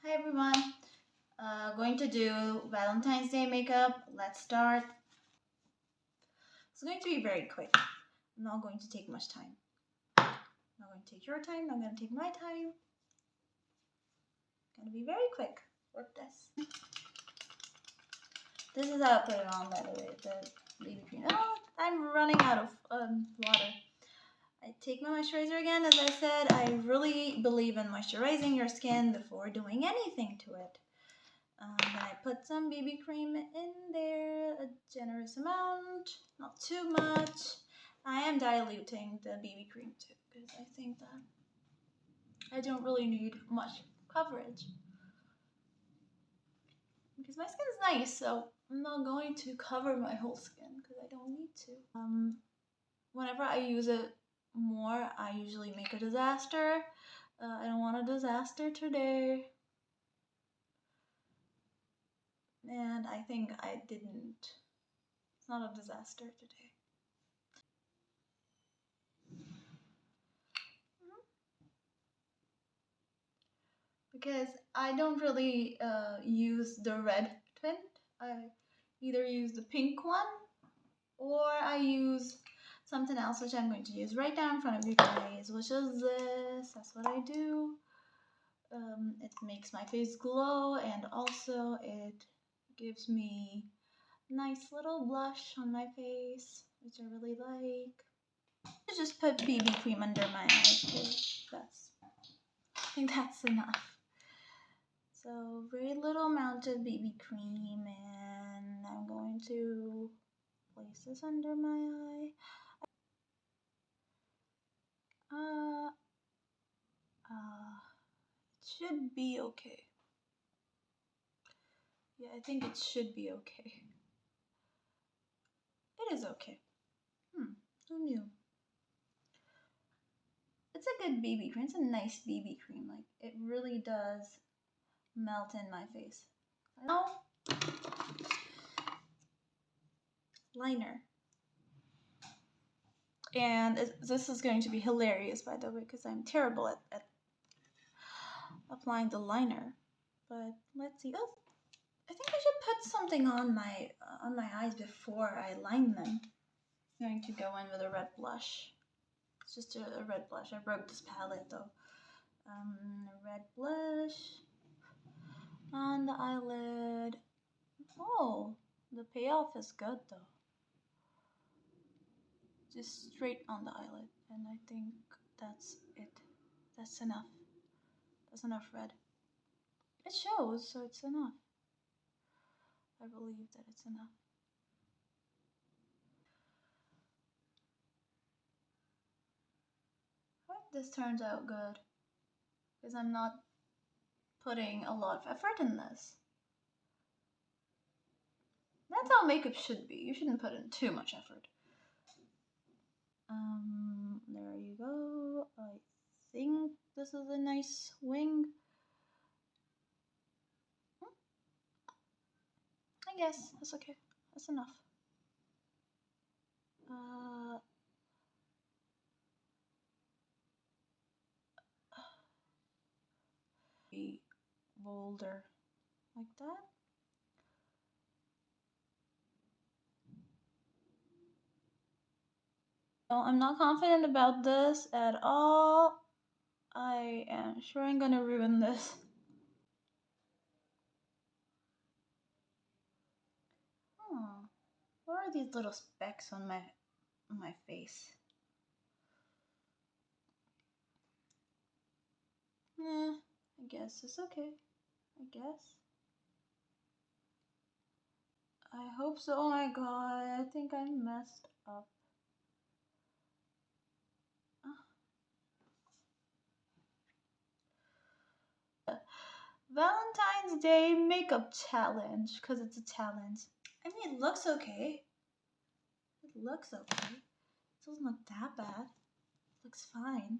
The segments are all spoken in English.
Hi everyone. Going to do Valentine's Day makeup. Let's start. It's going to be very quick. I'm not going to take much time. Not going to take your time. I'm going to take my time. Gonna be very quick. Work this. This is how I put it on, by the way. The BB cream. Oh, I'm running out of water. I take my moisturizer again. As I said, I really believe in moisturizing your skin before doing anything to it. Then I put some BB cream in there, a generous amount, not too much. I am diluting the BB cream too, because I think that I don't really need much coverage. Because my skin is nice, so I'm not going to cover my whole skin, because I don't need to. Whenever I use it more, I usually make a disaster. I don't want a disaster today. And I think I didn't. It's not a disaster today. Because I don't really use the red tint. I either use the pink one or I use something else, which I'm going to use right now in front of you guys, which is this. That's what I do. It makes my face glow, and also it gives me nice little blush on my face, which I really like. I just put BB cream under my eyes because I think that's enough. So very little amount of BB cream, and I'm going to place this under my eye. It should be okay. Yeah, I think it should be okay. It is okay. Who knew? It's a good BB cream. It's a nice BB cream. Like, it really does melt in my face. Now, liner. And this is going to be hilarious, by the way, because I'm terrible at applying the liner. But let's see. Oh, I think I should put something on my eyes before I line them. I'm going to go in with a red blush. It's just a red blush. I broke this palette though. A red blush on the eyelid. Oh, the payoff is good though. Just straight on the eyelid, and I think that's it. That's enough. That's enough red. It shows, so it's enough. I believe that it's enough. I hope this turns out good, because I'm not putting a lot of effort in this. That's how makeup should be. You shouldn't put in too much effort. There you go. I think this is a nice wing. I guess that's okay. That's enough. Be bolder like that. No, I'm not confident about this at all. I am sure I'm gonna ruin this. What are these little specks on my face? I guess it's okay. I guess. I hope so. Oh my god, I think I messed up. Valentine's Day makeup challenge, because it's a challenge. I mean, it looks okay. It looks okay. It doesn't look that bad. It looks fine.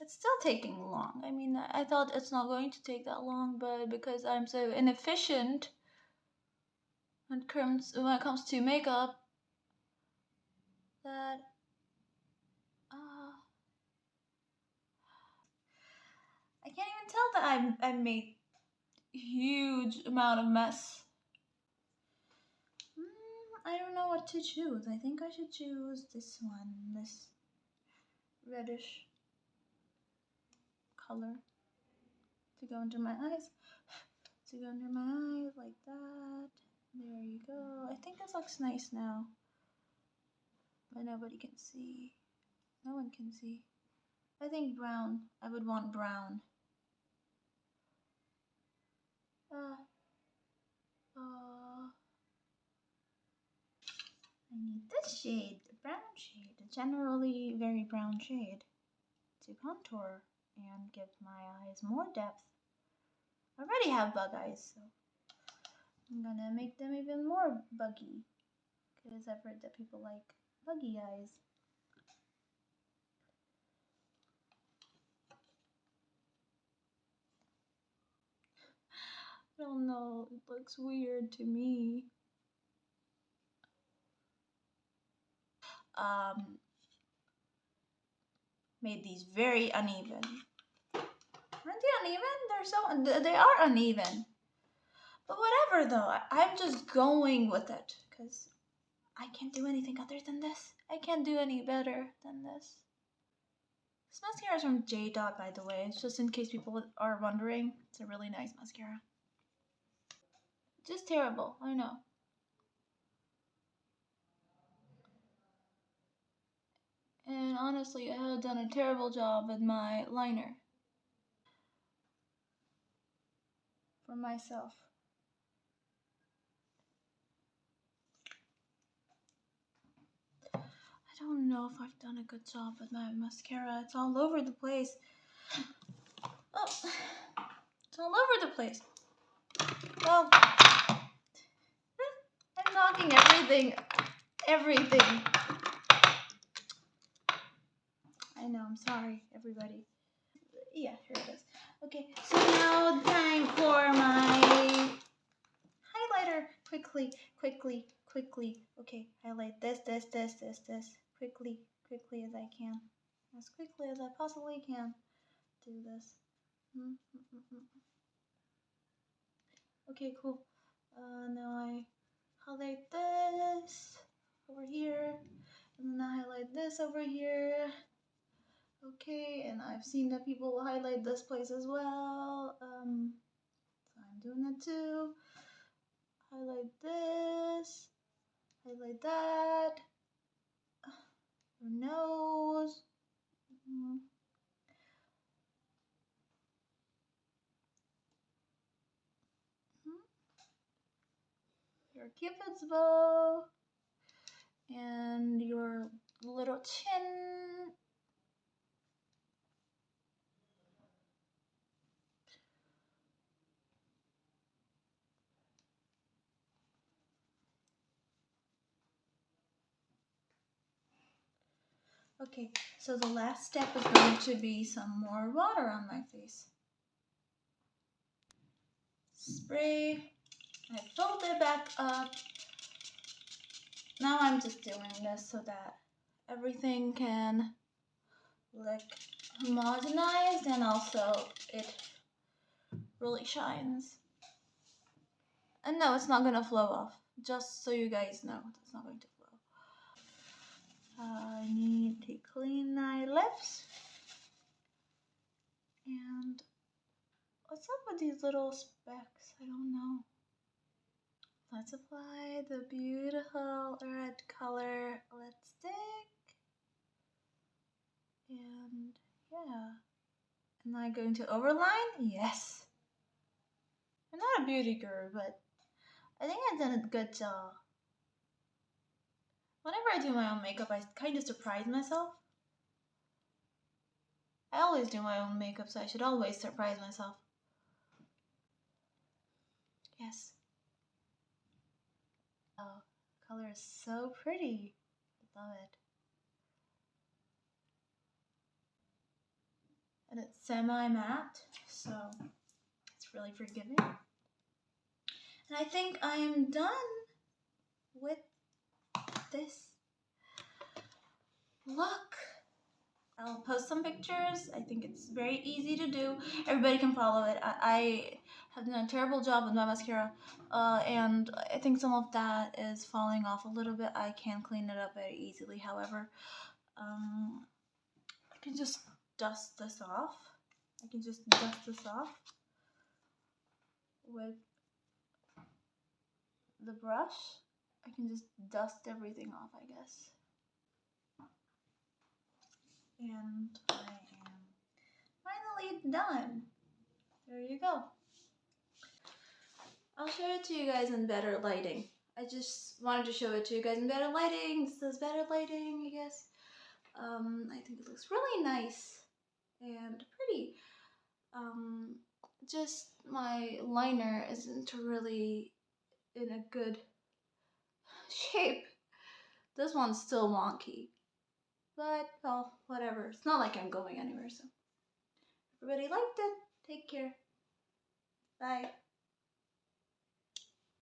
It's still taking long. I mean, I thought it's not going to take that long, but because I'm so inefficient when it comes to makeup, that I can't even tell that I made huge amount of mess. I don't know what to choose. I think I should choose this one, this reddish color to go under my eyes. To go under my eyes like that. There you go. I think this looks nice now. But nobody can see. No one can see. I think brown. I would want brown. I need this shade, the brown shade, a generally very brown shade, to contour and give my eyes more depth. I already have bug eyes, so I'm gonna make them even more buggy, because I've heard that people like buggy eyes. I don't know, it looks weird to me. Made these very uneven. Aren't they uneven? They are uneven. But whatever though, I'm just going with it because I can't do anything other than this. I can't do any better than this. This mascara is from J Dot, by the way. It's just in case people are wondering. It's a really nice mascara. Just terrible, I know. And honestly, I have done a terrible job with my liner for myself. I don't know if I've done a good job with my mascara. It's all over the place. Oh, it's all over the place. Well, I'm knocking everything. I know, I'm sorry, everybody. Yeah, here it is. Okay, so now time for my highlighter. Quickly. Okay, highlight this. Quickly as I can. As quickly as I possibly can. Do this. Okay, cool. Now I highlight this over here. And then I highlight this over here. Okay, and I've seen that people highlight this place as well. So I'm doing it too. Highlight this. Highlight that. Your nose. Your cupid's bow. And your little chin. Okay, so the last step is going to be some more water on my face. Spray. I fold it back up. Now I'm just doing this so that everything can look homogenized and also it really shines. And no, it's not gonna flow off. Just so you guys know, it's not going to flow. I need to clean my lips. And what's up with these little specks? I don't know. Let's apply the beautiful red color lipstick. And yeah. Am I going to overline? Yes. I'm not a beauty guru, but I think I've done a good job. Whenever I do my own makeup, I kind of surprise myself. I always do my own makeup, so I should always surprise myself. Yes. Oh, color is so pretty. I love it. And it's semi-matte, so it's really forgiving. And I think I am done with this look. I'll post some pictures. I think it's very easy to do. Everybody can follow it. I have done a terrible job with my mascara, and I think some of that is falling off a little bit. I can clean it up very easily. However, I can just dust this off. With the brush. I can just dust everything off, I guess. And I am finally done. There you go. I'll show it to you guys in better lighting. I just wanted to show it to you guys in better lighting. This is better lighting, I guess. I think it looks really nice and pretty. Just my liner isn't really in a good shape. This one's still wonky. But, well, whatever. It's not like I'm going anywhere, so. Everybody liked it. Take care. Bye.